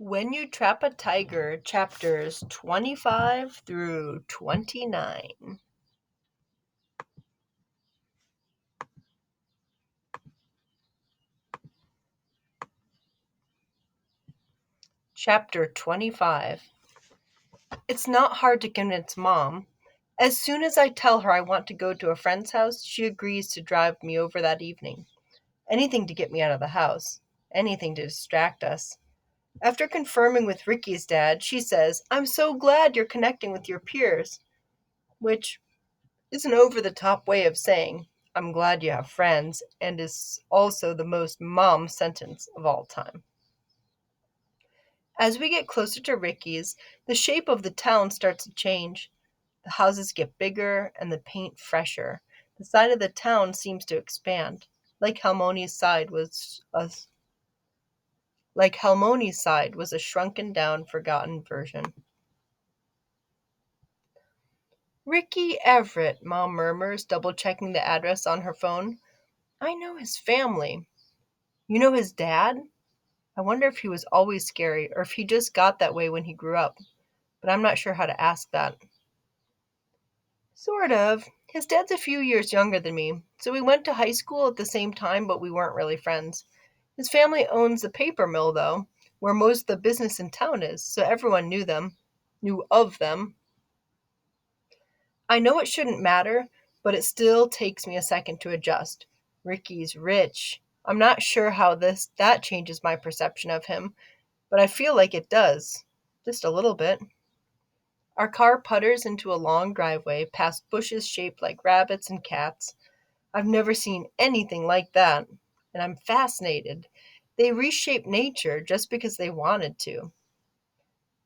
When You Trap a Tiger, chapters 25 through 29. Chapter 25. It's not hard to convince Mom. As soon as I tell her I want to go to a friend's house, she agrees to drive me over that evening. Anything to get me out of the house. Anything to distract us. After confirming with Ricky's dad, she says, "I'm so glad you're connecting with your peers," which is an over the top way of saying, "I'm glad you have friends," and is also the most mom sentence of all time. As we get closer to Ricky's, the shape of the town starts to change. The houses get bigger and the paint fresher. The side of the town seems to expand, like Halmoni's side was a shrunken down, forgotten version. Ricky Everett, Mom murmurs, double checking the address on her phone. I know his family. You know his dad? I wonder if he was always scary or if he just got that way when he grew up, but I'm not sure how to ask that. Sort of. His dad's a few years younger than me, so we went to high school at the same time, but we weren't really friends. His family owns the paper mill, though, where most of the business in town is, so everyone knew of them. I know it shouldn't matter, but it still takes me a second to adjust. Ricky's rich. I'm not sure how that changes my perception of him, but I feel like it does. Just a little bit. Our car putters into a long driveway past bushes shaped like rabbits and cats. I've never seen anything like that, and I'm fascinated. They reshape nature just because they wanted to.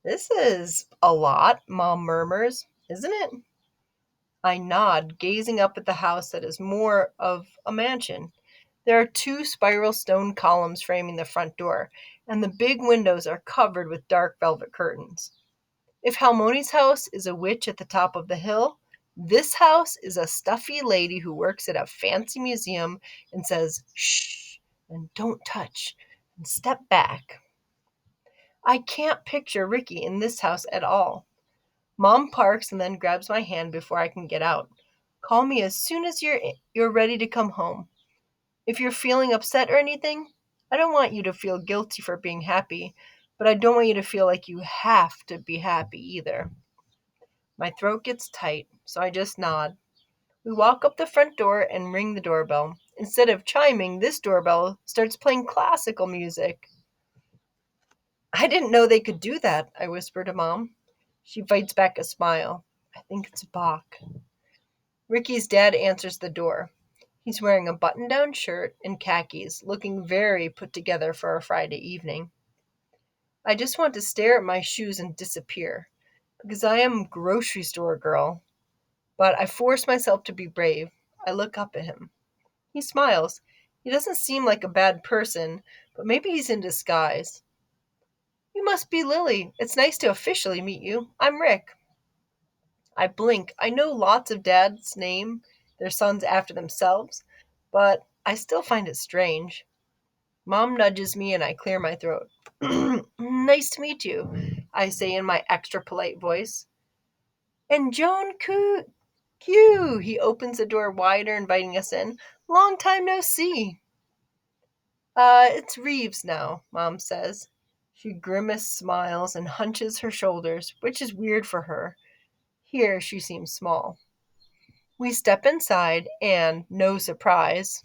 This is a lot, Mom murmurs, isn't it? I nod, gazing up at the house that is more of a mansion. There are two spiral stone columns framing the front door, and the big windows are covered with dark velvet curtains. If Halmoni's house is a witch at the top of the hill, this house is a stuffy lady who works at a fancy museum and says, "Shh," and "don't touch," and "step back." I can't picture Ricky in this house at all. Mom parks and then grabs my hand before I can get out. Call me as soon as you're ready to come home. If you're feeling upset or anything, I don't want you to feel guilty for being happy, but I don't want you to feel like you have to be happy either. My throat gets tight, so I just nod. We walk up the front door and ring the doorbell. Instead of chiming, this doorbell starts playing classical music. I didn't know they could do that, I whisper to Mom. She fights back a smile. I think it's Bach. Ricky's dad answers the door. He's wearing a button down shirt and khakis, looking very put together for a Friday evening. I just want to stare at my shoes and disappear, because I am a grocery store girl. But I force myself to be brave. I look up at him. He smiles. He doesn't seem like a bad person, but maybe he's in disguise. You must be Lily. It's nice to officially meet you. I'm Rick. I blink. I know lots of dads name their sons after themselves, but I still find it strange. Mom nudges me and I clear my throat. Nice to meet you, I say in my extra polite voice. And Joan Q. He opens the door wider, inviting us in. Long time no see. It's Reeves now, Mom says. She grimace smiles and hunches her shoulders, which is weird for her. Here she seems small. We step inside, and, no surprise,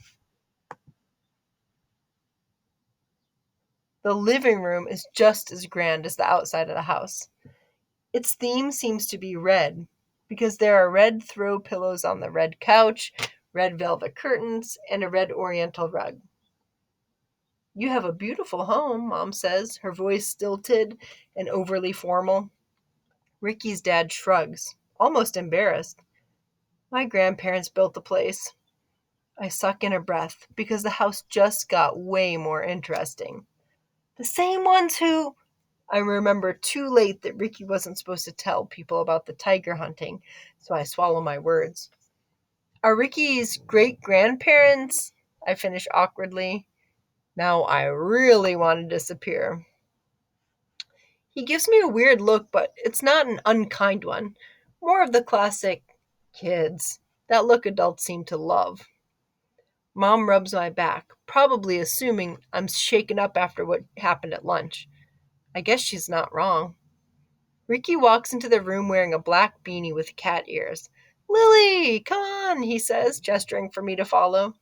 the living room is just as grand as the outside of the house. Its theme seems to be red, because there are red throw pillows on the red couch, red velvet curtains, and a red oriental rug. You have a beautiful home, Mom says, her voice stilted and overly formal. Ricky's dad shrugs, almost embarrassed. My grandparents built the place. I suck in a breath because the house just got way more interesting. The same ones who... I remember too late that Ricky wasn't supposed to tell people about the tiger hunting, so I swallow my words. Are Ricky's great grandparents? I finish awkwardly. Now I really want to disappear. He gives me a weird look, but it's not an unkind one. More of the classic kids. That look adults seem to love. Mom rubs my back, probably assuming I'm shaken up after what happened at lunch. I guess she's not wrong. Ricky walks into the room wearing a black beanie with cat ears. Lily, come on, he says, gesturing for me to follow.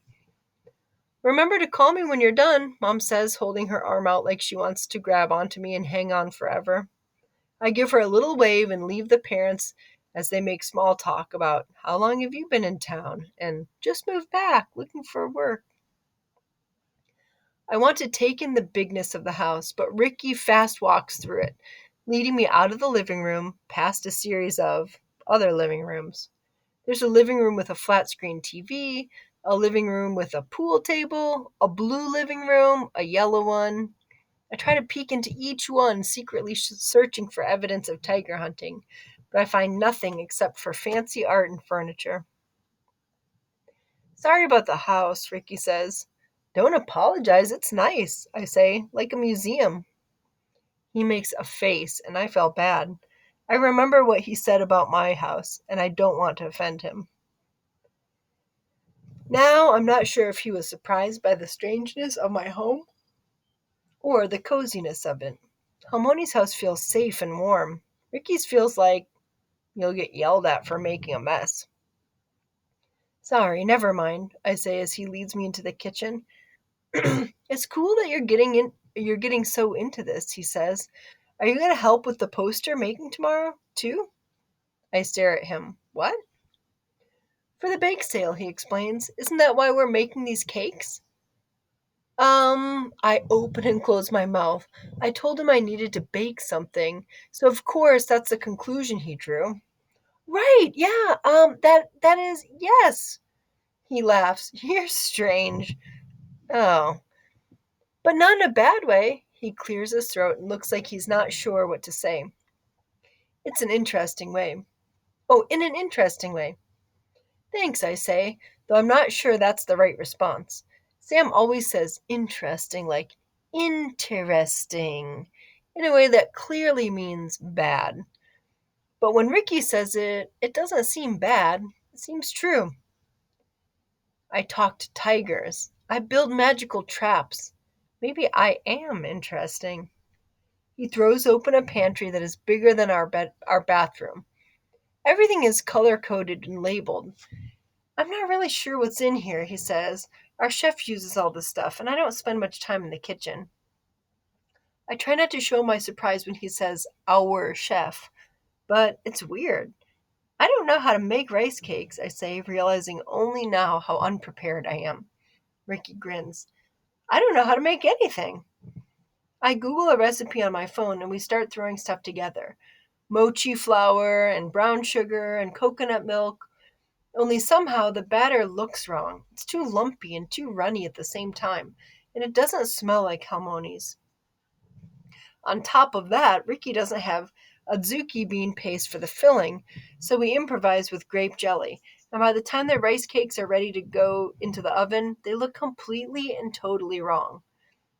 Remember to call me when you're done, Mom says, holding her arm out like she wants to grab onto me and hang on forever. I give her a little wave and leave the parents as they make small talk about how long have you been in town and just moved back looking for work. I want to take in the bigness of the house, but Ricky fast walks through it, leading me out of the living room past a series of other living rooms. There's a living room with a flat screen TV, a living room with a pool table, a blue living room, a yellow one. I try to peek into each one, secretly searching for evidence of tiger hunting, but I find nothing except for fancy art and furniture. Sorry about the house, Ricky says. Don't apologize, it's nice, I say, like a museum. He makes a face, and I felt bad. I remember what he said about my house, and I don't want to offend him. Now, I'm not sure if he was surprised by the strangeness of my home or the coziness of it. Halmoni's house feels safe and warm. Ricky's feels like you'll get yelled at for making a mess. Sorry, never mind, I say as he leads me into the kitchen. It's cool that you're getting so into this, he says. Are you going to help with the poster making tomorrow, too? I stare at him. What? For the bake sale, he explains. Isn't that why we're making these cakes? I open and close my mouth. I told him I needed to bake something, so of course that's the conclusion he drew. Right, yeah, that is, yes. He laughs. You're strange. Oh, but not in a bad way. He clears his throat and looks like he's not sure what to say. It's an interesting way. Oh, in an interesting way. Thanks, I say, though I'm not sure that's the right response. Sam always says interesting, like interesting, in a way that clearly means bad. But when Ricky says it, it doesn't seem bad. It seems true. I talk to tigers. I build magical traps. Maybe I am interesting. He throws open a pantry that is bigger than our bathroom. Everything is color coded and labeled. I'm not really sure what's in here, he says. Our chef uses all this stuff, and I don't spend much time in the kitchen. I try not to show my surprise when he says our chef, but it's weird. I don't know how to make rice cakes, I say, realizing only now how unprepared I am. Ricky grins. I don't know how to make anything. I Google a recipe on my phone and we start throwing stuff together. Mochi flour and brown sugar and coconut milk. Only somehow the batter looks wrong. It's too lumpy and too runny at the same time, and it doesn't smell like Halmoni's. On top of that, Ricky doesn't have adzuki bean paste for the filling, so we improvise with grape jelly. And by the time the rice cakes are ready to go into the oven, they look completely and totally wrong,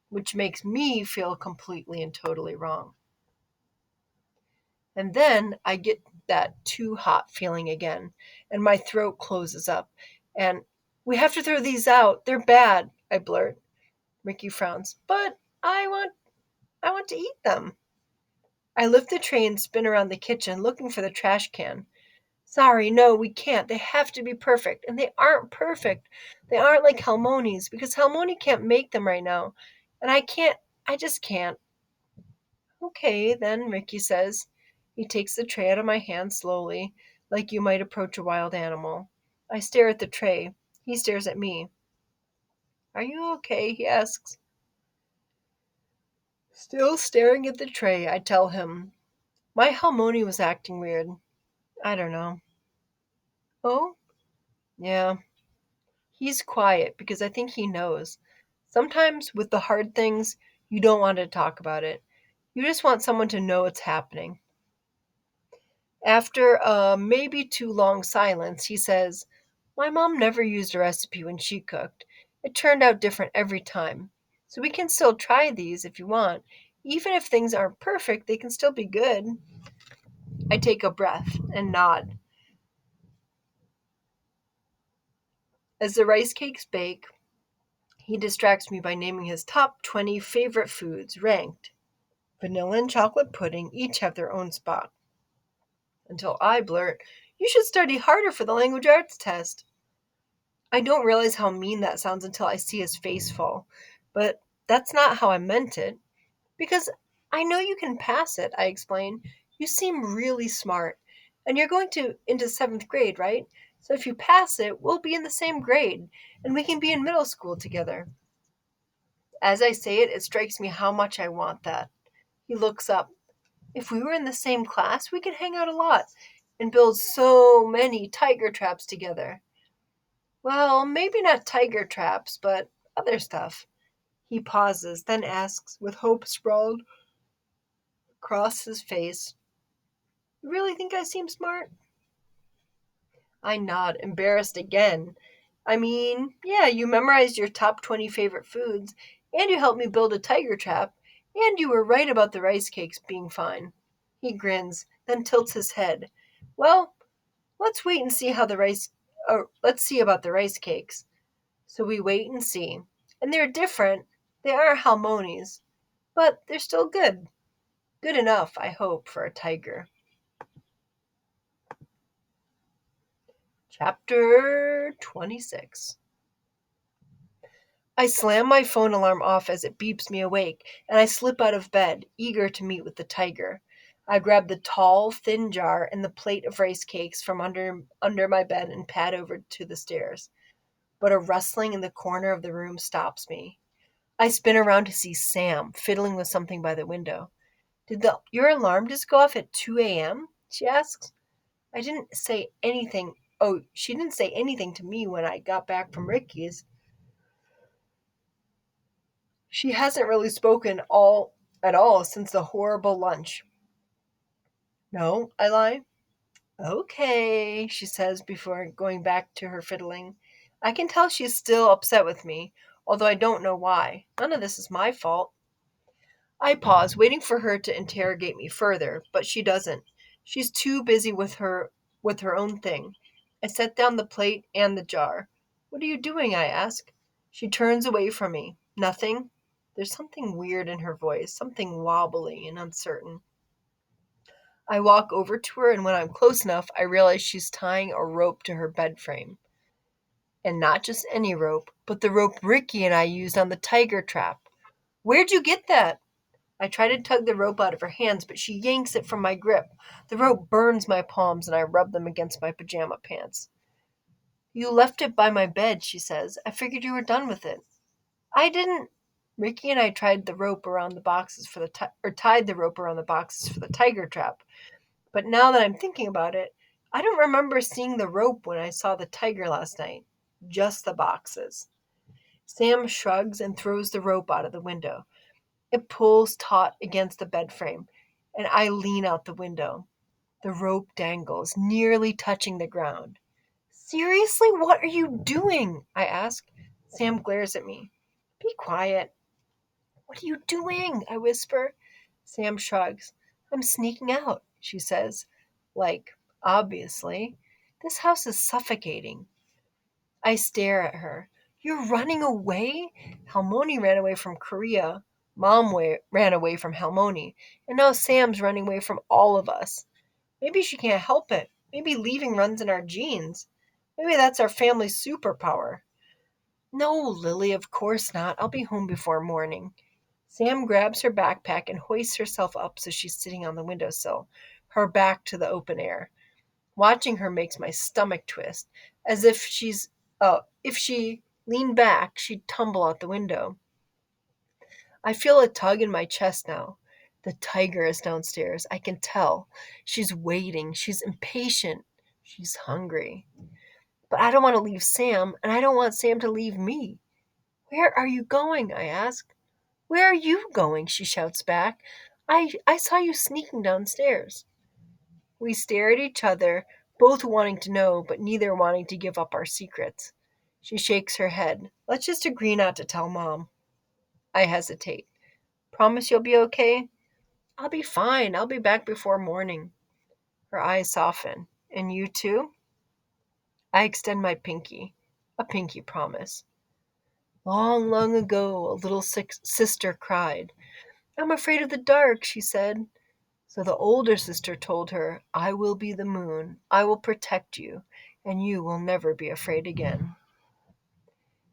which makes me feel completely and totally wrong. And then I get that too hot feeling again, and my throat closes up. And we have to throw these out. They're bad, I blurt. Ricky frowns. But I want to eat them. I lift the tray and spin around the kitchen looking for the trash can. Sorry, no, we can't. They have to be perfect. And they aren't perfect. They aren't like Halmoni's because Halmoni can't make them right now. And I just can't. Okay, then, Ricky says. He takes the tray out of my hand slowly, like you might approach a wild animal. I stare at the tray. He stares at me. Are you okay? He asks. Still staring at the tray, I tell him. My Halmoni was acting weird. I don't know. Oh? Yeah. He's quiet because I think he knows. Sometimes with the hard things, you don't want to talk about it. You just want someone to know it's happening. After a maybe too long silence, he says, my mom never used a recipe when she cooked. It turned out different every time. So we can still try these if you want. Even if things aren't perfect, they can still be good. I take a breath and nod. As the rice cakes bake, he distracts me by naming his top 20 favorite foods, ranked. Vanilla and chocolate pudding each have their own spot. Until I blurt, "You should study harder for the language arts test." I don't realize how mean that sounds until I see his face fall. But that's not how I meant it. Because I know you can pass it, I explain. You seem really smart. And you're going to into seventh grade, right? So if you pass it, we'll be in the same grade, and we can be in middle school together. As I say it, it strikes me how much I want that. He looks up. If we were in the same class, we could hang out a lot and build so many tiger traps together. Well, maybe not tiger traps, but other stuff. He pauses, then asks, with hope sprawled across his face, "You really think I seem smart?" I nod, embarrassed again. I mean, yeah, you memorized your top 20 favorite foods, and you helped me build a tiger trap, and you were right about the rice cakes being fine. He grins, then tilts his head. Well, let's wait and see how the rice. Let's see about the rice cakes. So we wait and see. And they're different. They aren't Halmonis, but they're still good. Good enough, I hope, for a tiger. Chapter 26. I slam my phone alarm off as it beeps me awake, and I slip out of bed, eager to meet with the tiger. I grab the tall, thin jar and the plate of rice cakes from under my bed and pad over to the stairs. But a rustling in the corner of the room stops me. I spin around to see Sam fiddling with something by the window. "Did your alarm just go off at 2 a.m.?" she asks. I didn't say anything. Oh, she didn't say anything to me when I got back from Ricky's. She hasn't really spoken all at all since the horrible lunch. "No," I lie. "Okay," she says before going back to her fiddling. I can tell she's still upset with me, although I don't know why. None of this is my fault. I pause, waiting for her to interrogate me further, but she doesn't. She's too busy with her own thing. I set down the plate and the jar. "What are you doing?" I ask. She turns away from me. "Nothing." There's something weird in her voice, something wobbly and uncertain. I walk over to her, and when I'm close enough, I realize she's tying a rope to her bed frame. And not just any rope, but the rope Ricky and I used on the tiger trap. "Where'd you get that?" I try to tug the rope out of her hands, but she yanks it from my grip. The rope burns my palms, and I rub them against my pajama pants. "You left it by my bed," she says. "I figured you were done with it." I didn't. Ricky and I tied the rope around the boxes for the tiger trap. But now that I'm thinking about it, I don't remember seeing the rope when I saw the tiger last night. Just the boxes. Sam shrugs and throws the rope out of the window. It pulls taut against the bed frame, and I lean out the window. The rope dangles, nearly touching the ground. "Seriously, what are you doing?" I ask. Sam glares at me. "Be quiet." "What are you doing?" I whisper. Sam shrugs. "I'm sneaking out," she says. Like, obviously. This house is suffocating. I stare at her. "You're running away?" Halmoni ran away from Korea. Ran away from Halmoni. And now Sam's running away from all of us. Maybe she can't help it. Maybe leaving runs in our genes. Maybe that's our family superpower. "No, Lily, of course not. I'll be home before morning." Sam grabs her backpack and hoists herself up so she's sitting on the windowsill, her back to the open air. Watching her makes my stomach twist, as if she leaned back, she'd tumble out the window. I feel a tug in my chest now. The tiger is downstairs. I can tell. She's waiting. She's impatient. She's hungry. But I don't want to leave Sam, and I don't want Sam to leave me. "Where are you going?" I ask. "Where are you going?" she shouts back. I saw you sneaking downstairs." We stare at each other, both wanting to know, but neither wanting to give up our secrets. She shakes her head. "Let's just agree not to tell Mom." I hesitate. Promise you'll be okay?" "I'll be fine. I'll be back before morning." Her eyes soften. "And you too?" I extend my pinky. A pinky promise. "Long, long ago, a little sister cried. 'I'm afraid of the dark,' she said. So the older sister told her, 'I will be the moon. I will protect you, and you will never be afraid again.'"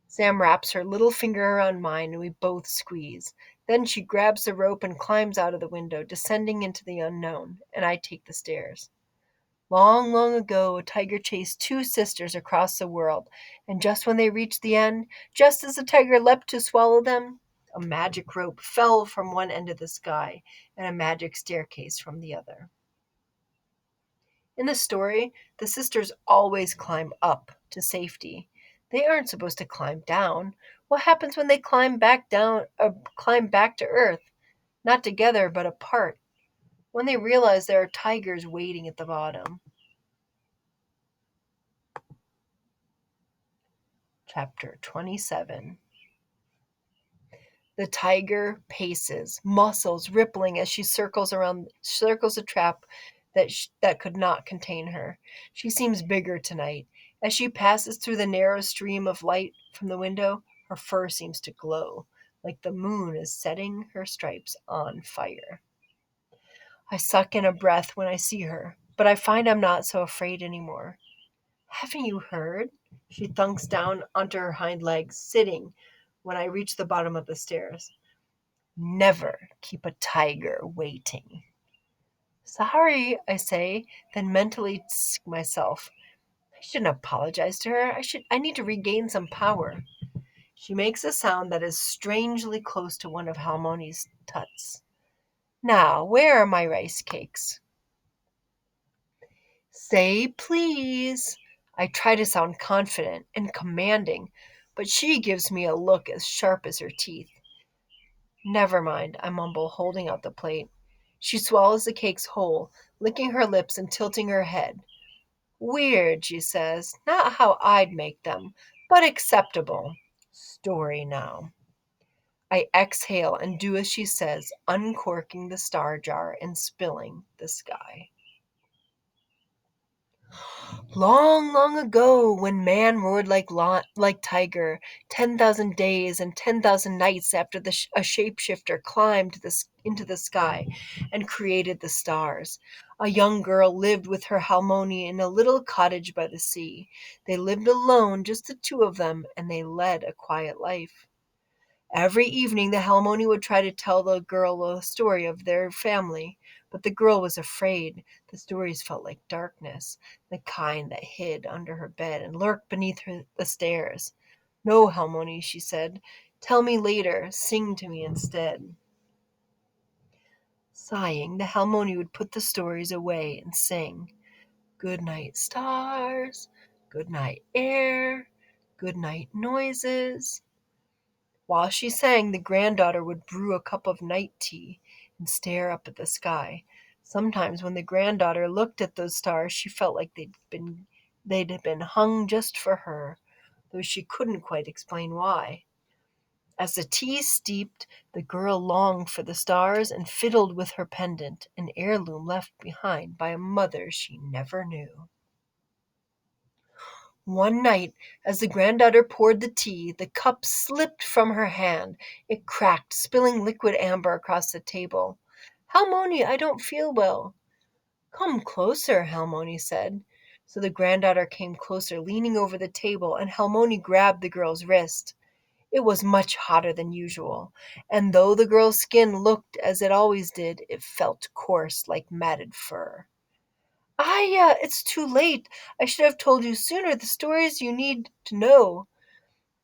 Sam wraps her little finger around mine and we both squeeze. Then she grabs the rope and climbs out of the window, descending into the unknown, and I take the stairs. Long, long ago, a tiger chased two sisters across the world, and just when they reached the end, just as the tiger leapt to swallow them, a magic rope fell from one end of the sky and a magic staircase from the other. In the story, the sisters always climb up to safety. They aren't supposed to climb down. What happens when they climb back down, climb back to Earth? Not together, but apart. When they realize there are tigers waiting at the bottom. Chapter 27. The tiger paces, muscles rippling as she circles a trap that could not contain her. She seems bigger tonight. As she passes through the narrow stream of light from the window, her fur seems to glow, like the moon is setting her stripes on fire. I suck in a breath when I see her, but I find I'm not so afraid anymore. "Haven't you heard?" She thunks down onto her hind legs, sitting when I reach the bottom of the stairs. "Never keep a tiger waiting." "Sorry," I say, then mentally tsk myself. I shouldn't apologize to her. I need to regain some power. She makes a sound that is strangely close to one of Halmoni's tuts. "Now, where are my rice cakes?" "Say please." I try to sound confident and commanding, but she gives me a look as sharp as her teeth. "Never mind," I mumble, holding out the plate. She swallows the cakes whole, licking her lips and tilting her head. "Weird," she says. "Not how I'd make them, but acceptable. Story now." I exhale and do as she says, uncorking the star jar and spilling the sky. Long, long ago, when man roared like tiger, 10,000 days and 10,000 nights after a shapeshifter climbed into the sky and created the stars, a young girl lived with her Halmoni in a little cottage by the sea. They lived alone, just the two of them, and they led a quiet life. Every evening the Halmoni would try to tell the girl a story of their family, but the girl was afraid. The stories felt like darkness, the kind that hid under her bed and lurked beneath the stairs. "No, Halmoni," she said. "Tell me later. Sing to me instead." Sighing, the Halmoni would put the stories away and sing, "Good night, stars. Good night, air. Good night, noises." While she sang, the granddaughter would brew a cup of night tea and stare up at the sky. Sometimes when the granddaughter looked at those stars, she felt like they'd been hung just for her, though she couldn't quite explain why. As the tea steeped, the girl longed for the stars and fiddled with her pendant, an heirloom left behind by a mother she never knew. One night, as the granddaughter poured the tea, the cup slipped from her hand. It cracked, spilling liquid amber across the table. "Halmoni, I don't feel well." "Come closer," Halmoni said. So the granddaughter came closer, leaning over the table, and Halmoni grabbed the girl's wrist. It was much hotter than usual, and though the girl's skin looked as it always did, it felt coarse like matted fur. It's too late. I should have told you sooner the stories you need to know."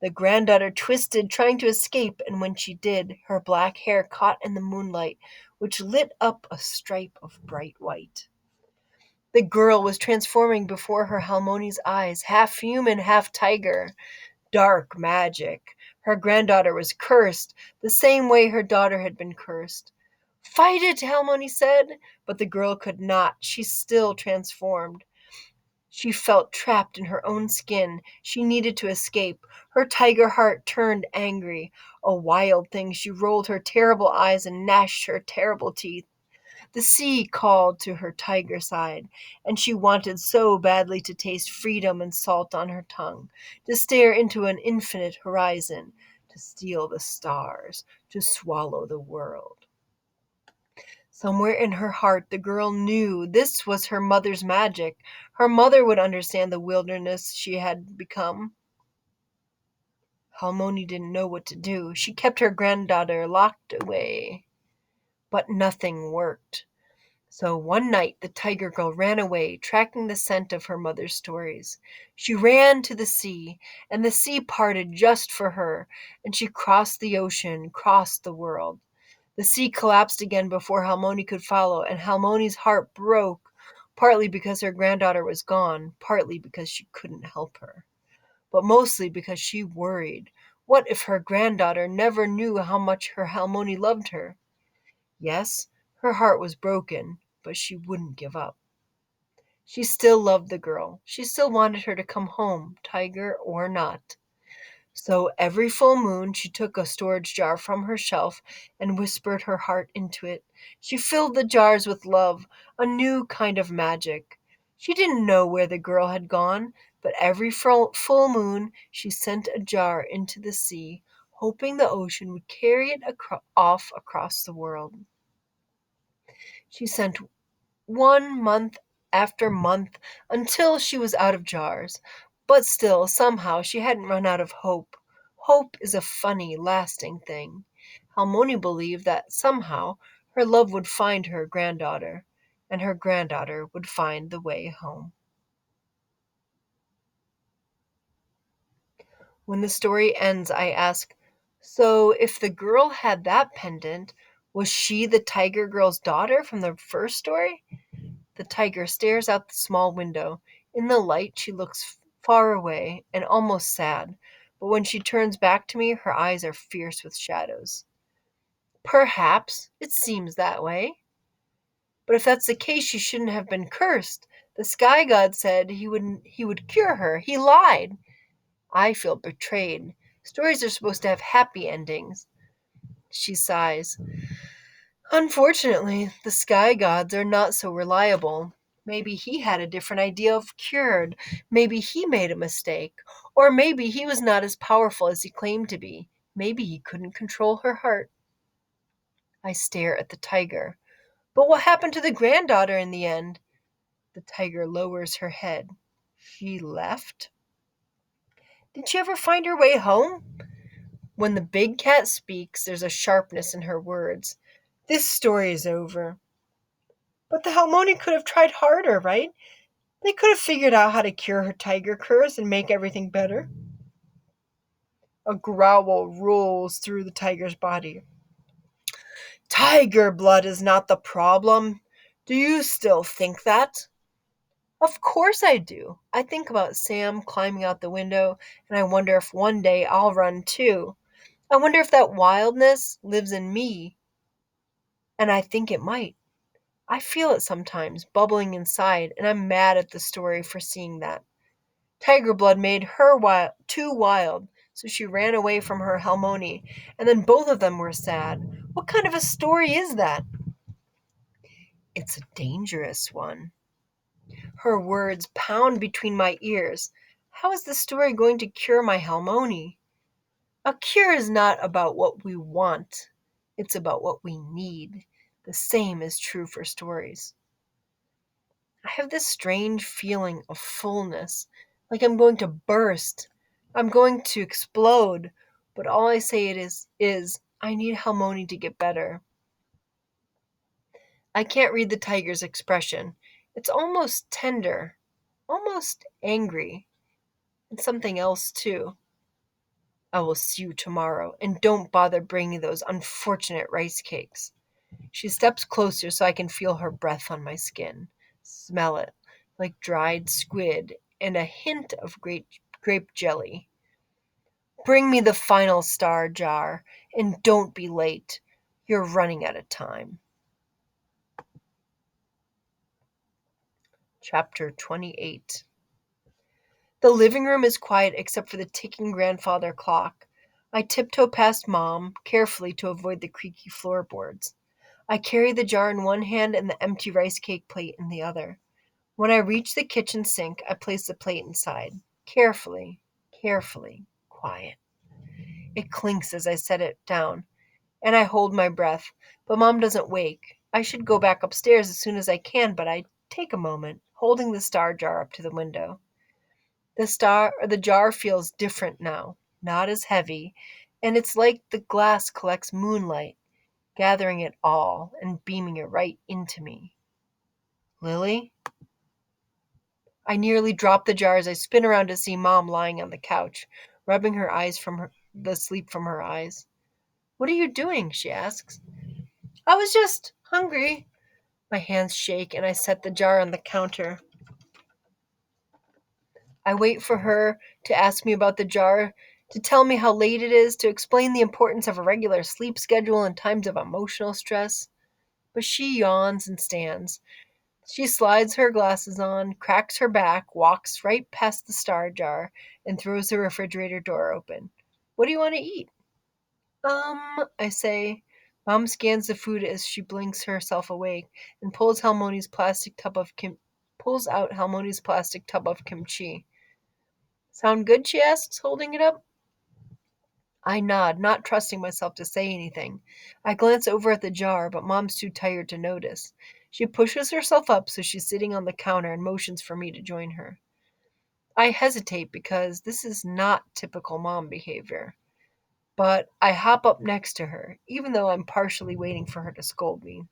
The granddaughter twisted, trying to escape, and when she did, her black hair caught in the moonlight, which lit up a stripe of bright white. The girl was transforming before her Halmoni's eyes, half human, half tiger. Dark magic. Her granddaughter was cursed, the same way her daughter had been cursed. "Fight it," Halmoni said, but the girl could not. She still transformed. She felt trapped in her own skin. She needed to escape. Her tiger heart turned angry. A wild thing, she rolled her terrible eyes and gnashed her terrible teeth. The sea called to her tiger side, and she wanted so badly to taste freedom and salt on her tongue, to stare into an infinite horizon, to steal the stars, to swallow the world. Somewhere in her heart, the girl knew this was her mother's magic. Her mother would understand the wilderness she had become. Halmoni didn't know what to do. She kept her granddaughter locked away, but nothing worked. So one night the tiger girl ran away, tracking the scent of her mother's stories. She ran to the sea, and the sea parted just for her, and she crossed the ocean, crossed the world. The sea collapsed again before Halmoni could follow, and Halmoni's heart broke, partly because her granddaughter was gone, partly because she couldn't help her, but mostly because she worried. What if her granddaughter never knew how much her Halmoni loved her? Yes, her heart was broken, but she wouldn't give up. She still loved the girl. She still wanted her to come home, tiger or not. So every full moon she took a storage jar from her shelf and whispered her heart into it. She filled the jars with love, a new kind of magic. She didn't know where the girl had gone, but every full moon she sent a jar into the sea, hoping the ocean would carry it off across the world. She sent one month after month until she was out of jars. But still, somehow, she hadn't run out of hope. Hope is a funny, lasting thing. Halmoni believed that somehow her love would find her granddaughter, and her granddaughter would find the way home. When the story ends, I ask, so if the girl had that pendant, was she the tiger girl's daughter from the first story? The tiger stares out the small window. In the light, she looks far away and almost sad, but when she turns back to me, her eyes are fierce with shadows. Perhaps it seems that way. But if that's the case, she shouldn't have been cursed. The sky god said he would cure her. He lied. I feel betrayed. Stories are supposed to have happy endings. She sighs. Unfortunately, the sky gods are not so reliable. Maybe he had a different idea of cured. Maybe he made a mistake. Or maybe he was not as powerful as he claimed to be. Maybe he couldn't control her heart. I stare at the tiger. But what happened to the granddaughter in the end? The tiger lowers her head. She left? Did she ever find her way home? When the big cat speaks, there's a sharpness in her words. This story is over. But the Halmoni could have tried harder, right? They could have figured out how to cure her tiger curse and make everything better. A growl rolls through the tiger's body. Tiger blood is not the problem. Do you still think that? Of course I do. I think about Sam climbing out the window, and I wonder if one day I'll run too. I wonder if that wildness lives in me, and I think it might. I feel it sometimes, bubbling inside, and I'm mad at the story for seeing that. Tiger blood made her too wild, so she ran away from her Halmoni, and then both of them were sad. What kind of a story is that? It's a dangerous one. Her words pound between my ears. How is the story going to cure my Halmoni? A cure is not about what we want, it's about what we need. The same is true for stories. I have this strange feeling of fullness, like I'm going to burst. I'm going to explode. But all I say it is I need Halmoni to get better. I can't read the tiger's expression. It's almost tender, almost angry, and something else too. I will see you tomorrow, and don't bother bringing those unfortunate rice cakes. She steps closer so I can feel her breath on my skin. Smell it, like dried squid and a hint of grape jelly. Bring me the final star jar, and don't be late. You're running out of time. Chapter 28. The living room is quiet except for the ticking grandfather clock. I tiptoe past Mom, carefully to avoid the creaky floorboards. I carry the jar in one hand and the empty rice cake plate in the other. When I reach the kitchen sink, I place the plate inside. Carefully, carefully, quiet. It clinks as I set it down, and I hold my breath. But Mom doesn't wake. I should go back upstairs as soon as I can, but I take a moment, holding the star jar up to the window. The jar feels different now, not as heavy, and it's like the glass collects moonlight, gathering it all and beaming it right into me. Lily? I nearly drop the jar as I spin around to see Mom lying on the couch, rubbing the sleep from her eyes. What are you doing? She asks. I was just hungry. My hands shake and I set the jar on the counter. I wait for her to ask me about the jar, to tell me how late it is, to explain the importance of a regular sleep schedule in times of emotional stress. But she yawns and stands. She slides her glasses on, cracks her back, walks right past the star jar, and throws the refrigerator door open. What do you want to eat? I say. Mom scans the food as she blinks herself awake and pulls out Halmoni's plastic tub of kimchi. Sound good? She asks, holding it up. I nod, not trusting myself to say anything. I glance over at the jar, but Mom's too tired to notice. She pushes herself up so she's sitting on the counter and motions for me to join her. I hesitate because this is not typical Mom behavior, but I hop up next to her, even though I'm partially waiting for her to scold me.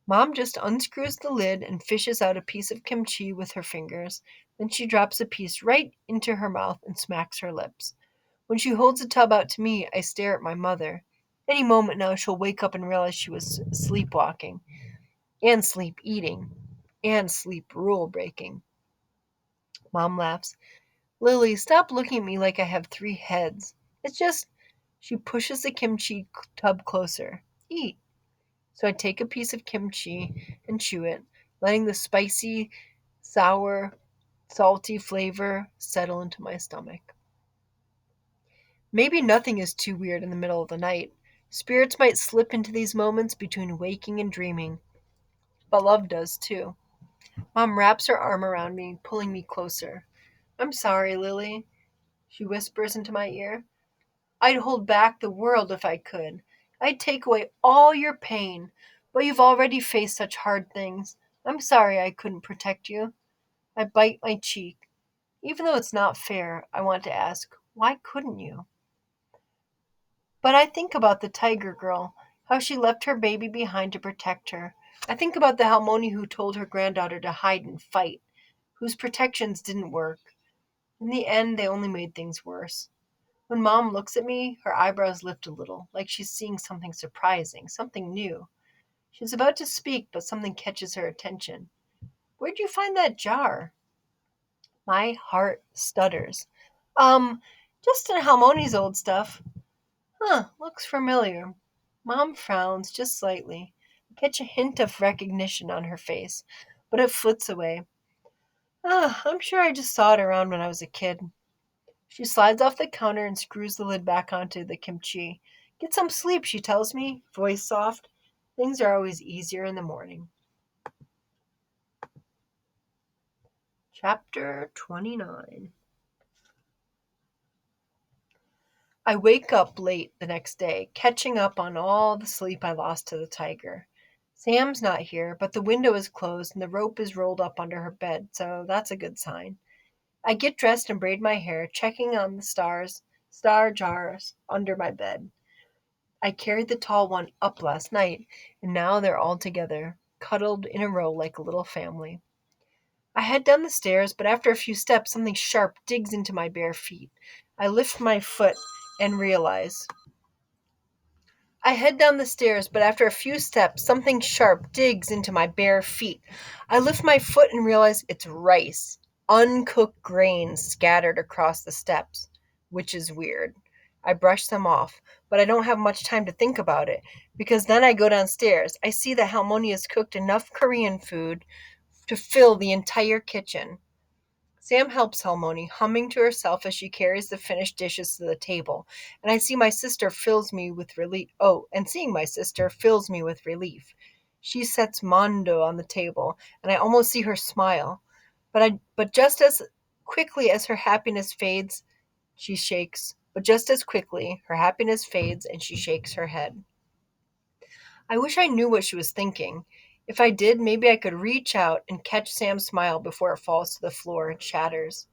Mom just unscrews the lid and fishes out a piece of kimchi with her fingers. Then she drops a piece right into her mouth and smacks her lips. When she holds the tub out to me, I stare at my mother. Any moment now, she'll wake up and realize she was sleepwalking, and sleep eating, and sleep rule breaking. Mom laughs. Lily, stop looking at me like I have three heads. It's just. She pushes the kimchi tub closer. Eat. So I take a piece of kimchi and chew it, letting the spicy, sour, salty flavor settle into my stomach. Maybe nothing is too weird in the middle of the night. Spirits might slip into these moments between waking and dreaming, but love does too. Mom wraps her arm around me, pulling me closer. I'm sorry, Lily, she whispers into my ear. I'd hold back the world if I could. I'd take away all your pain, but you've already faced such hard things. I'm sorry I couldn't protect you. I bite my cheek. Even though it's not fair, I want to ask, why couldn't you? But I think about the tiger girl, how she left her baby behind to protect her. I think about the Halmoni who told her granddaughter to hide and fight, whose protections didn't work. In the end, they only made things worse. When Mom looks at me, her eyebrows lift a little, like she's seeing something surprising, something new. She's about to speak, but something catches her attention. Where'd you find that jar? My heart stutters. Um, just in Halmoni's old stuff. Huh, looks familiar. Mom frowns just slightly. I catch a hint of recognition on her face, but it flits away. I'm sure I just saw it around when I was a kid. She slides off the counter and screws the lid back onto the kimchi. Get some sleep, she tells me, voice soft. Things are always easier in the morning. Chapter 29. I wake up late the next day, catching up on all the sleep I lost to the tiger. Sam's not here, but the window is closed and the rope is rolled up under her bed, so that's a good sign. I get dressed and braid my hair, checking on the star jars under my bed. I carried the tall one up last night, and now they're all together, cuddled in a row like a little family. I head down the stairs, but after a few steps, something sharp digs into my bare feet. I lift my foot and realize. I head down the stairs, but after a few steps, something sharp digs into my bare feet. I lift my foot and realize it's rice, uncooked grains scattered across the steps, which is weird. I brush them off, but I don't have much time to think about it, because then I go downstairs. I see that Halmoni has cooked enough Korean food to fill the entire kitchen. Sam helps Halmoni, humming to herself as she carries the finished dishes to the table, and I see my sister fills me with relief. Oh, and seeing my sister fills me with relief. She sets Mondo on the table, and I almost see her smile. But just as quickly as her happiness fades, she shakes. But just as quickly, her happiness fades and she shakes her head. I wish I knew what she was thinking. If I did, maybe I could reach out and catch Sam's smile before it falls to the floor and shatters.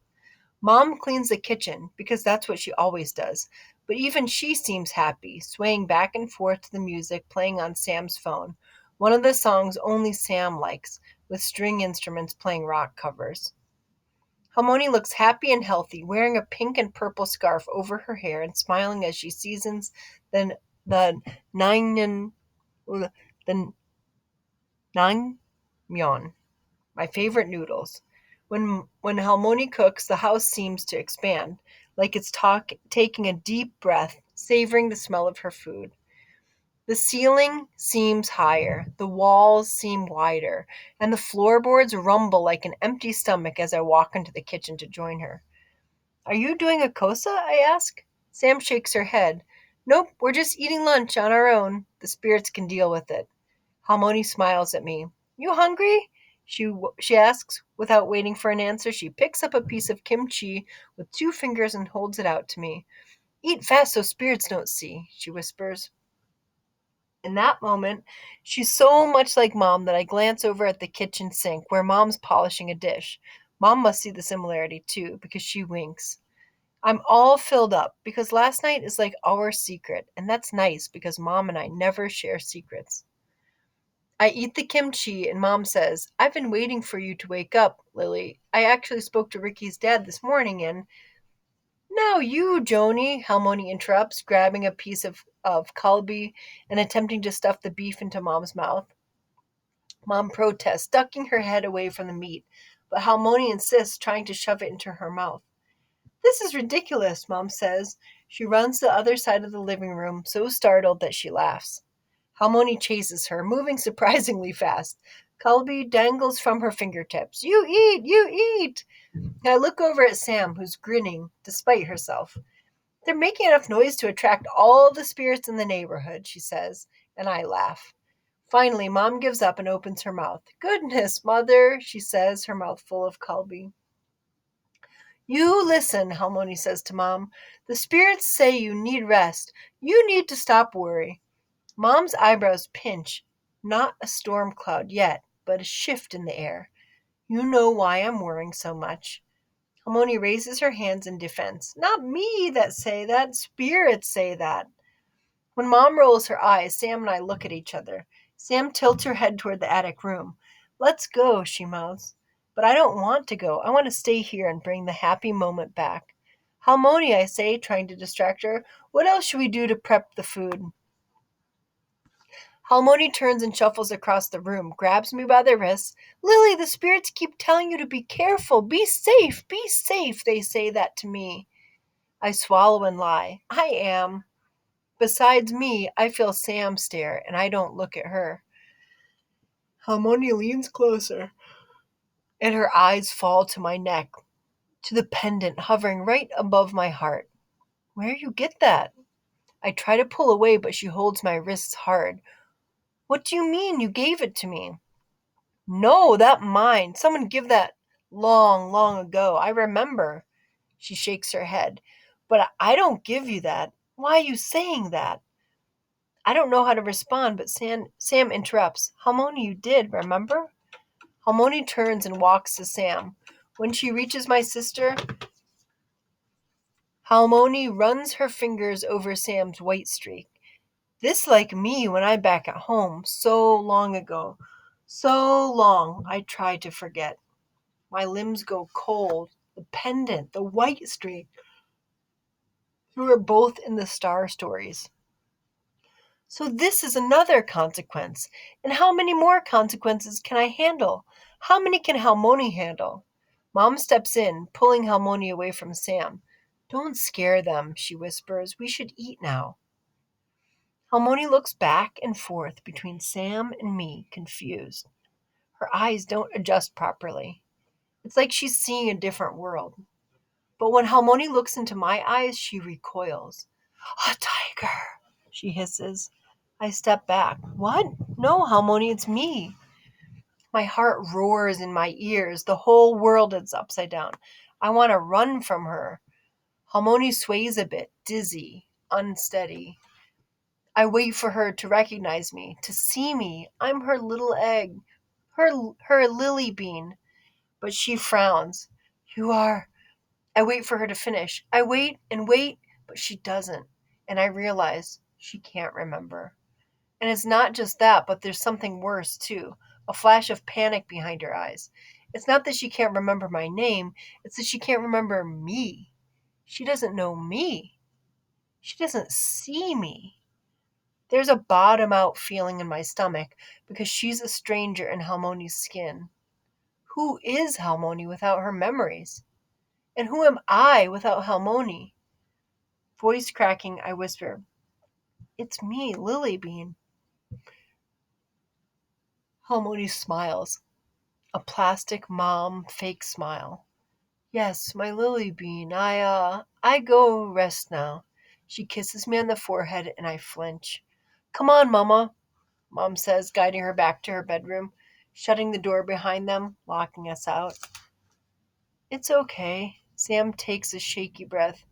Mom cleans the kitchen because that's what she always does, but even she seems happy, swaying back and forth to the music playing on Sam's phone, one of the songs only Sam likes, with string instruments playing rock covers. Halmoni looks happy and healthy, wearing a pink and purple scarf over her hair and smiling as she seasons the the nine the naengmyeon, my favorite noodles. When Halmoni cooks, the house seems to expand, like it's taking a deep breath, savoring the smell of her food. The ceiling seems higher, the walls seem wider, and the floorboards rumble like an empty stomach as I walk into the kitchen to join her. Are you doing a kosa? I ask. Sam shakes her head. Nope, we're just eating lunch on our own. The spirits can deal with it. Halmoni smiles at me. You hungry? She asks. Without waiting for an answer, she picks up a piece of kimchi with two fingers and holds it out to me. Eat fast so spirits don't see, she whispers. In that moment, she's so much like Mom that I glance over at the kitchen sink where Mom's polishing a dish. Mom must see the similarity too, because she winks. I'm all filled up because last night is like our secret, and that's nice because Mom and I never share secrets. I eat the kimchi, and Mom says, I've been waiting for you to wake up, Lily. I actually spoke to Ricky's dad this morning, and now you, Joni, Halmoni interrupts, grabbing a piece of kalbi and attempting to stuff the beef into Mom's mouth. Mom protests, ducking her head away from the meat, but Halmoni insists, trying to shove it into her mouth. This is ridiculous, Mom says. She runs to the other side of the living room, so startled that she laughs. Halmoni chases her, moving surprisingly fast. Kalbi dangles from her fingertips. You eat! You eat! And I look over at Sam, who's grinning, despite herself. They're making enough noise to attract all the spirits in the neighborhood, she says, and I laugh. Finally, Mom gives up and opens her mouth. Goodness, Mother, she says, her mouth full of kalbi. You listen, Halmoni says to Mom. The spirits say you need rest. You need to stop worry. Mom's eyebrows pinch. Not a storm cloud yet, but a shift in the air. You know why I'm worrying so much. Halmoni raises her hands in defense. Not me that say that. Spirits say that. When Mom rolls her eyes, Sam and I look at each other. Sam tilts her head toward the attic room. Let's go, she mouths. But I don't want to go. I want to stay here and bring the happy moment back. Halmoni, I say, trying to distract her. What else should we do to prep the food? Halmoni turns and shuffles across the room, grabs me by the wrists. Lily, the spirits keep telling you to be careful. Be safe, they say that to me. I swallow and lie. I am. Besides me, I feel Sam stare, and I don't look at her. Halmoni leans closer, and her eyes fall to my neck, to the pendant hovering right above my heart. Where you get that? I try to pull away, but she holds my wrists hard. What do you mean you gave it to me? No, that mine. Someone give that long, long ago. I remember. She shakes her head. But I don't give you that. Why are you saying that? I don't know how to respond, but Sam interrupts. Halmoni, you did, remember? Halmoni turns and walks to Sam. When she reaches my sister, Halmoni runs her fingers over Sam's white streak. This like me when I'm back at home, so long ago. So long I try to forget. My limbs go cold. The pendant, the white streak. We were both in the star stories. So this is another consequence. And how many more consequences can I handle? How many can Halmoni handle? Mom steps in, pulling Halmoni away from Sam. Don't scare them, she whispers. We should eat now. Halmoni looks back and forth between Sam and me, confused. Her eyes don't adjust properly. It's like she's seeing a different world. But when Halmoni looks into my eyes, she recoils. A tiger, she hisses. I step back. What? No, Halmoni, it's me. My heart roars in my ears. The whole world is upside down. I want to run from her. Halmoni sways a bit, dizzy, unsteady. I wait for her to recognize me, to see me. I'm her little egg, her lily bean. But she frowns. You are. I wait for her to finish. I wait and wait, but she doesn't. And I realize she can't remember. And it's not just that, but there's something worse too, a flash of panic behind her eyes. It's not that she can't remember my name, it's that she can't remember me. She doesn't know me. She doesn't see me. There's a bottom out feeling in my stomach because she's a stranger in Halmoni's skin. Who is Halmoni without her memories? And who am I without Halmoni? Voice cracking, I whisper, It's me, Lilybean. Halmoni smiles, a plastic mom fake smile. Yes, my Lilybean, I go rest now. She kisses me on the forehead and I flinch. Come on, Mama, Mom says, guiding her back to her bedroom, shutting the door behind them, locking us out. It's okay. Sam takes a shaky breath.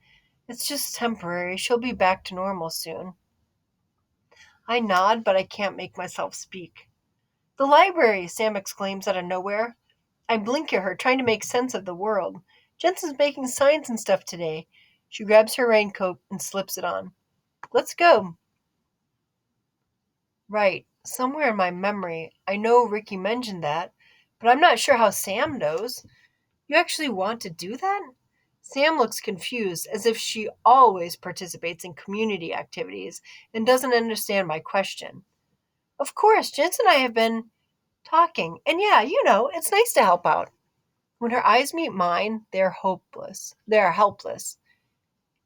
It's just temporary. She'll be back to normal soon. I nod, but I can't make myself speak. The library, Sam exclaims out of nowhere. I blink at her, trying to make sense of the world. Jensen's making signs and stuff today. She grabs her raincoat and slips it on. Let's go. Right. Somewhere in my memory, I know Ricky mentioned that, but I'm not sure how Sam knows. You actually want to do that? Sam looks confused, as if she always participates in community activities and doesn't understand my question. Of course, Jensen and I have been talking, and yeah, it's nice to help out. When her eyes meet mine, they're hopeless. They're helpless.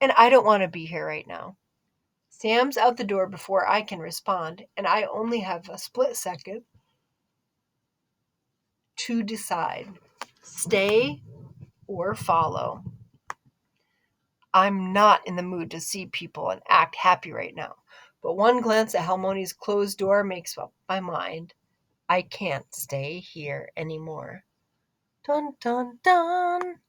And I don't want to be here right now. Sam's out the door before I can respond, and I only have a split second to decide stay or follow. I'm not in the mood to see people and act happy right now, but one glance at Halmoni's closed door makes up my mind. I can't stay here anymore. Dun dun dun!